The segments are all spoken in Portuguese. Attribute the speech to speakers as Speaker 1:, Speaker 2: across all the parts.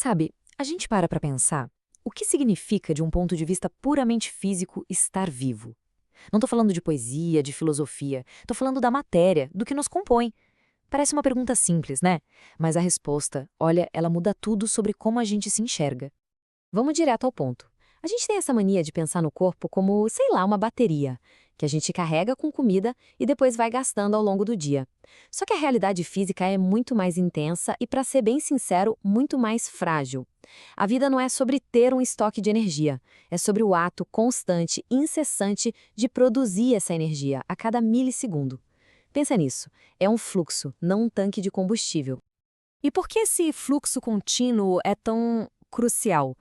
Speaker 1: Sabe, a gente para pensar o que significa, de um ponto de vista puramente físico, estar vivo. Não tô falando de poesia, de filosofia, tô falando da matéria, do que nos compõe. Parece uma pergunta simples, né? Mas a resposta, olha, ela muda tudo sobre como a gente se enxerga. Vamos direto ao ponto. A gente tem essa mania de pensar no corpo como, sei lá, uma bateria, que a gente carrega com comida e depois vai gastando ao longo do dia. Só que a realidade física é muito mais intensa e, para ser bem sincero, muito mais frágil. A vida não é sobre ter um estoque de energia, é sobre o ato constante, incessante de produzir essa energia a cada milissegundo. Pensa nisso, é um fluxo, não um tanque de combustível. E por que esse fluxo contínuo é tão crucial?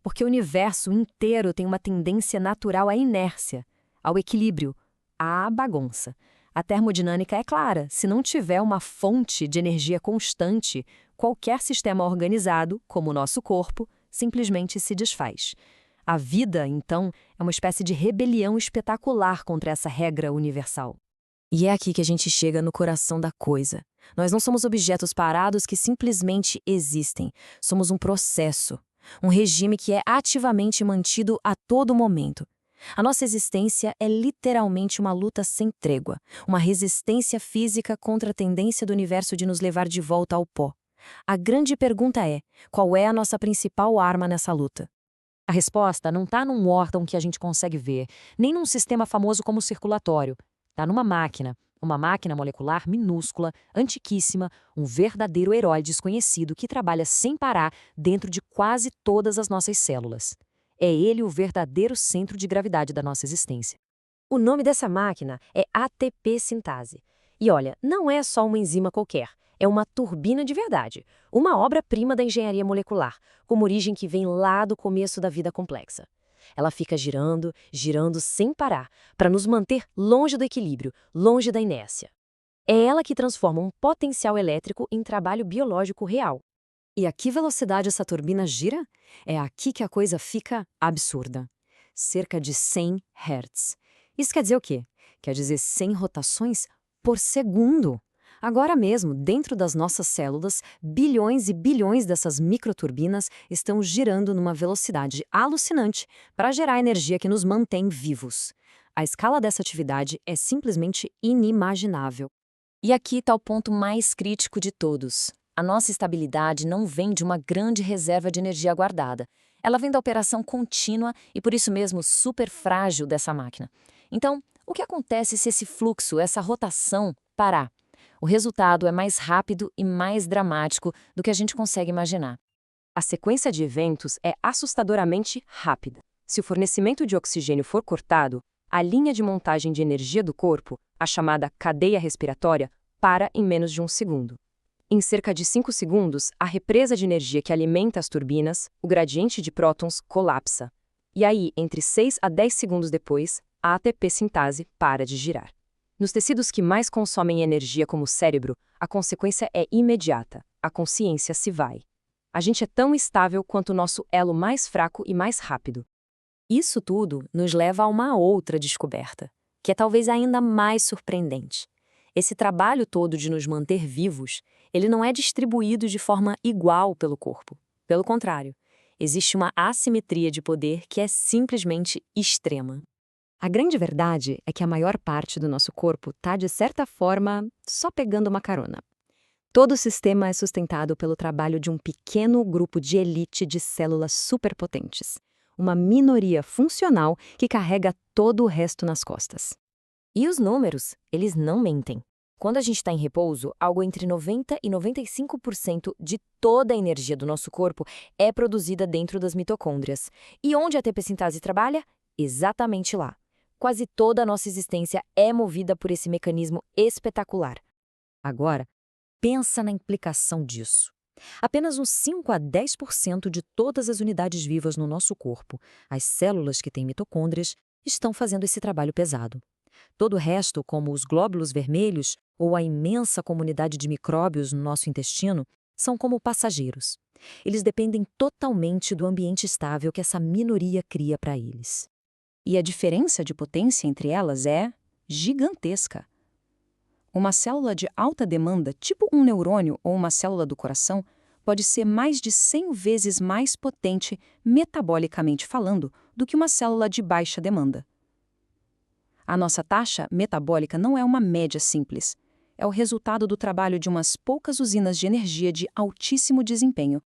Speaker 1: Porque o universo inteiro tem uma tendência natural à inércia, ao equilíbrio, à bagunça. A termodinâmica é clara: se não tiver uma fonte de energia constante, qualquer sistema organizado, como o nosso corpo, simplesmente se desfaz. A vida, então, é uma espécie de rebelião espetacular contra essa regra universal. E é aqui que a gente chega no coração da coisa. Nós não somos objetos parados que simplesmente existem. Somos um processo, um regime que é ativamente mantido a todo momento. A nossa existência é literalmente uma luta sem trégua, uma resistência física contra a tendência do universo de nos levar de volta ao pó. A grande pergunta é: qual é a nossa principal arma nessa luta? A resposta não está num órgão que a gente consegue ver, nem num sistema famoso como o circulatório. Está numa máquina, uma máquina molecular minúscula, antiquíssima, um verdadeiro herói desconhecido que trabalha sem parar dentro de quase todas as nossas células. É ele o verdadeiro centro de gravidade da nossa existência. O nome dessa máquina é ATP sintase. E olha, não é só uma enzima qualquer, é uma turbina de verdade, uma obra-prima da engenharia molecular, com uma origem que vem lá do começo da vida complexa. Ela fica girando, girando sem parar, para nos manter longe do equilíbrio, longe da inércia. É ela que transforma um potencial elétrico em trabalho biológico real. E a que velocidade essa turbina gira? É aqui que a coisa fica absurda. Cerca de 100 Hz. Isso quer dizer o quê? Quer dizer 100 rotações por segundo. Agora mesmo, dentro das nossas células, bilhões e bilhões dessas microturbinas estão girando numa velocidade alucinante para gerar a energia que nos mantém vivos. A escala dessa atividade é simplesmente inimaginável. E aqui está o ponto mais crítico de todos. A nossa estabilidade não vem de uma grande reserva de energia guardada. Ela vem da operação contínua e, por isso mesmo, super frágil dessa máquina. Então, o que acontece se esse fluxo, essa rotação, parar? O resultado é mais rápido e mais dramático do que a gente consegue imaginar. A sequência de eventos é assustadoramente rápida. Se o fornecimento de oxigênio for cortado, a linha de montagem de energia do corpo, a chamada cadeia respiratória, para em menos de 1 segundo. Em cerca de 5 segundos, a represa de energia que alimenta as turbinas, o gradiente de prótons, colapsa. E aí, entre 6 a 10 segundos depois, a ATP sintase para de girar. Nos tecidos que mais consomem energia, como o cérebro, a consequência é imediata: a consciência se vai. A gente é tão estável quanto o nosso elo mais fraco e mais rápido. Isso tudo nos leva a uma outra descoberta, que é talvez ainda mais surpreendente. Esse trabalho todo de nos manter vivos, ele não é distribuído de forma igual pelo corpo. Pelo contrário, existe uma assimetria de poder que é simplesmente extrema. A grande verdade é que a maior parte do nosso corpo está, de certa forma, só pegando uma carona. Todo o sistema é sustentado pelo trabalho de um pequeno grupo de elite de células superpotentes. Uma minoria funcional que carrega todo o resto nas costas. E os números, eles não mentem. Quando a gente está em repouso, algo entre 90% e 95% de toda a energia do nosso corpo é produzida dentro das mitocôndrias. E onde a ATP sintase trabalha? Exatamente lá. Quase toda a nossa existência é movida por esse mecanismo espetacular. Agora, pensa na implicação disso. Apenas uns 5 a 10% de todas as unidades vivas no nosso corpo, as células que têm mitocôndrias, estão fazendo esse trabalho pesado. Todo o resto, como os glóbulos vermelhos ou a imensa comunidade de micróbios no nosso intestino, são como passageiros. Eles dependem totalmente do ambiente estável que essa minoria cria para eles. E a diferença de potência entre elas é gigantesca. Uma célula de alta demanda, tipo um neurônio ou uma célula do coração,
Speaker 2: pode ser mais de 100 vezes mais potente, metabolicamente falando, do que uma célula de baixa demanda. A nossa taxa metabólica não é uma média simples. É o resultado do trabalho de umas poucas usinas de energia de altíssimo desempenho.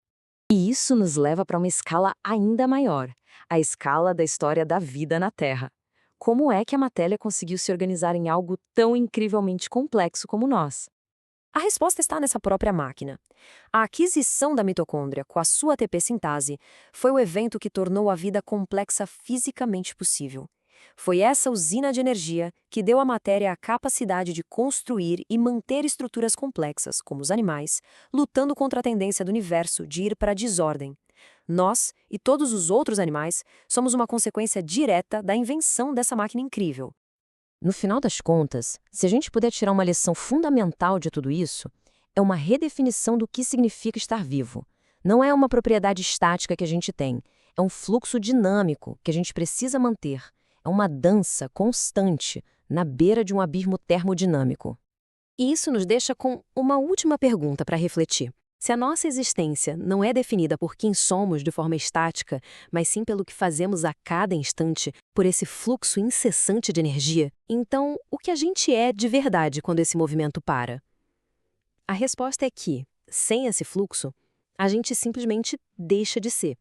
Speaker 1: E isso nos leva para uma escala ainda maior, a escala da história da vida na Terra. Como é que a matéria conseguiu se organizar em algo tão incrivelmente complexo como nós?
Speaker 3: A resposta está nessa própria máquina. A aquisição da mitocôndria com a sua ATP-sintase foi o evento que tornou a vida complexa fisicamente possível. Foi essa usina de energia que deu à matéria a capacidade de construir e manter estruturas complexas, como os animais, lutando contra a tendência do universo de ir para a desordem. Nós, e todos os outros animais, somos uma consequência direta da invenção dessa máquina incrível.
Speaker 1: No final das contas, se a gente puder tirar uma lição fundamental de tudo isso, é uma redefinição do que significa estar vivo. Não é uma propriedade estática que a gente tem, é um fluxo dinâmico que a gente precisa manter. É uma dança constante na beira de um abismo termodinâmico. E isso nos deixa com uma última pergunta para refletir. Se a nossa existência não é definida por quem somos de forma estática, mas sim pelo que fazemos a cada instante, por esse fluxo incessante de energia, então o que a gente é de verdade quando esse movimento para? A resposta é que, sem esse fluxo, a gente simplesmente deixa de ser.